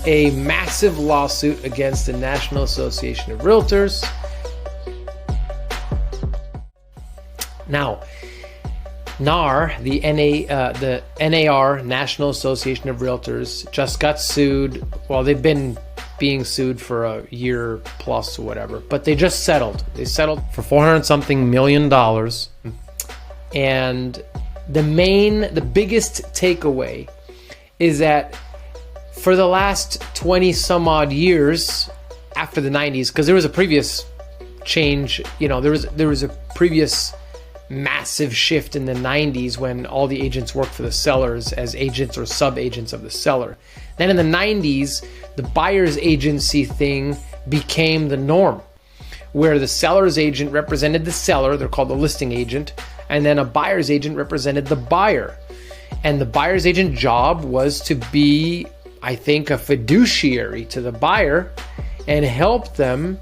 a massive lawsuit against the National Association of Realtors. Now, NAR, the NAR, National Association of Realtors, just got sued. Well, they've been being sued for a year plus or whatever, but they just settled. They settled for $400-something million. And the biggest takeaway is that for the last 20 some odd years after the 90s, because there was a previous change, there was a previous massive shift in the 90s when all the agents worked for the sellers as agents or sub-agents of the seller. Then in the 90s, the buyer's agency thing became the norm, where the seller's agent represented the seller, they're called the listing agent, and then a buyer's agent represented the buyer. And the buyer's agent job was to be, I think, a fiduciary to the buyer and help them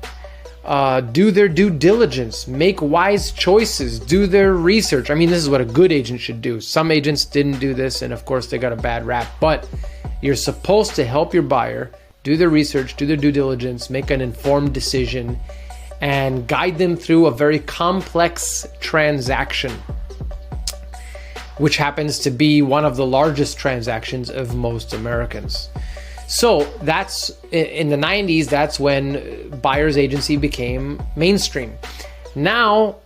do their due diligence, make wise choices, do their research. I mean, this is what a good agent should do. Some agents didn't do this, and of course they got a bad rap, but you're supposed to help your buyer do their research, do their due diligence, make an informed decision, and guide them through a very complex transaction, which happens to be one of the largest transactions of most Americans. So that's in the 90s, that's when buyer's agency became mainstream. Now,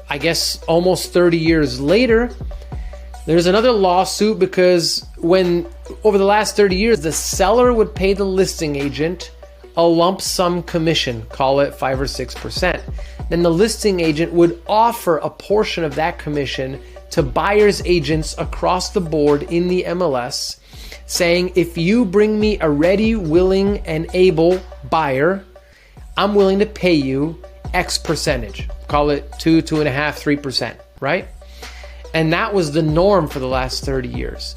I guess almost 30 years later, there's another lawsuit because when over the last 30 years, the seller would pay the listing agent a lump sum commission, call it 5 or 6%. Then the listing agent would offer a portion of that commission to buyer's agents across the board in the MLS, saying, if you bring me a ready, willing, and able buyer, I'm willing to pay you X percentage. Call it 2, 2.5, 3%, right? And that was the norm for the last 30 years.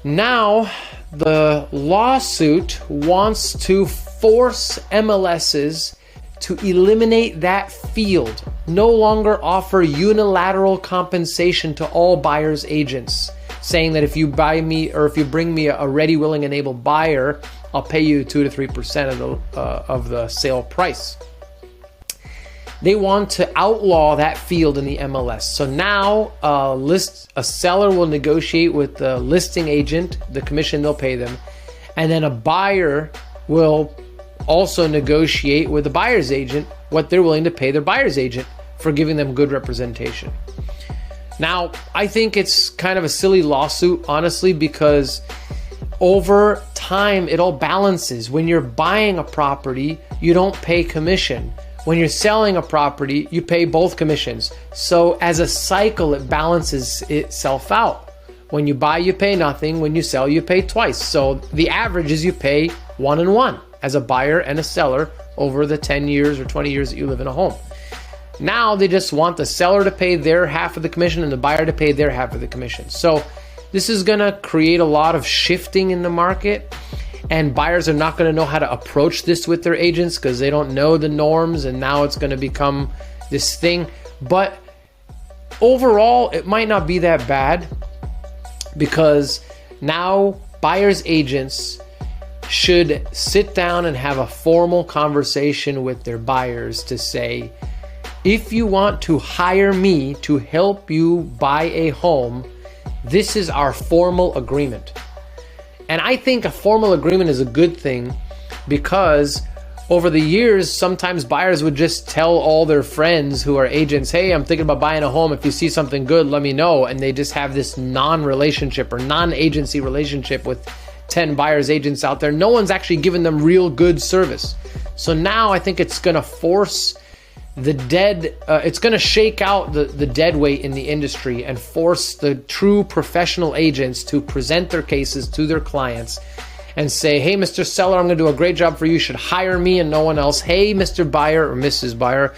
Now, the lawsuit wants to force MLSs to eliminate that field, no longer offer unilateral compensation to all buyer's agents, saying that if you buy me or if you bring me a ready, willing, and able buyer, I'll pay you 2 to 3% of the sale price. They want to outlaw that field in the MLS. So now a seller will negotiate with the listing agent, the commission they'll pay them, and then a buyer will also negotiate with the buyer's agent what they're willing to pay their buyer's agent for giving them good representation. Now, I think it's kind of a silly lawsuit, honestly, because over time, it all balances. When you're buying a property, you don't pay commission. When you're selling a property, you pay both commissions. So as a cycle, it balances itself out. When you buy, you pay nothing. When you sell, you pay twice. So the average is you pay 1 and 1 as a buyer and a seller over the 10 years or 20 years that you live in a home. Now they just want the seller to pay their half of the commission and the buyer to pay their half of the commission. So this is going to create a lot of shifting in the market, and buyers are not going to know how to approach this with their agents because they don't know the norms, and now it's going to become this thing. But overall, it might not be that bad because now buyers' agents should sit down and have a formal conversation with their buyers to say, if you want to hire me to help you buy a home, this is our formal agreement. And I think a formal agreement is a good thing because over the years, sometimes buyers would just tell all their friends who are agents, hey, I'm thinking about buying a home. If you see something good, let me know. And they just have this non-relationship or non-agency relationship with 10 buyers agents out there. No one's actually giving them real good service. So now I think it's going to force it's going to shake out the dead weight in the industry and force the true professional agents to present their cases to their clients and say, hey, Mr. Seller, I'm going to do a great job for you. You should hire me and no one else. Hey, Mr. Buyer or Mrs. Buyer,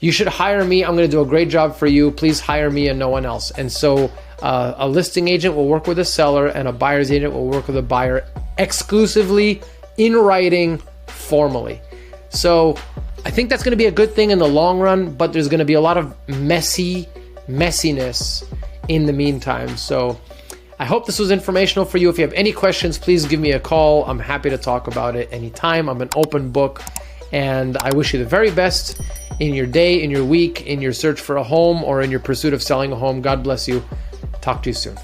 you should hire me. I'm going to do a great job for you. Please hire me and no one else. And so a listing agent will work with a seller and a buyer's agent will work with a buyer exclusively in writing formally. So I think that's going to be a good thing in the long run, but there's going to be a lot of messiness in the meantime. So I hope this was informational for you. If you have any questions, please give me a call. I'm happy to talk about it anytime. I'm an open book, and I wish you the very best in your day, in your week, in your search for a home, or in your pursuit of selling a home. God bless you. Talk to you soon.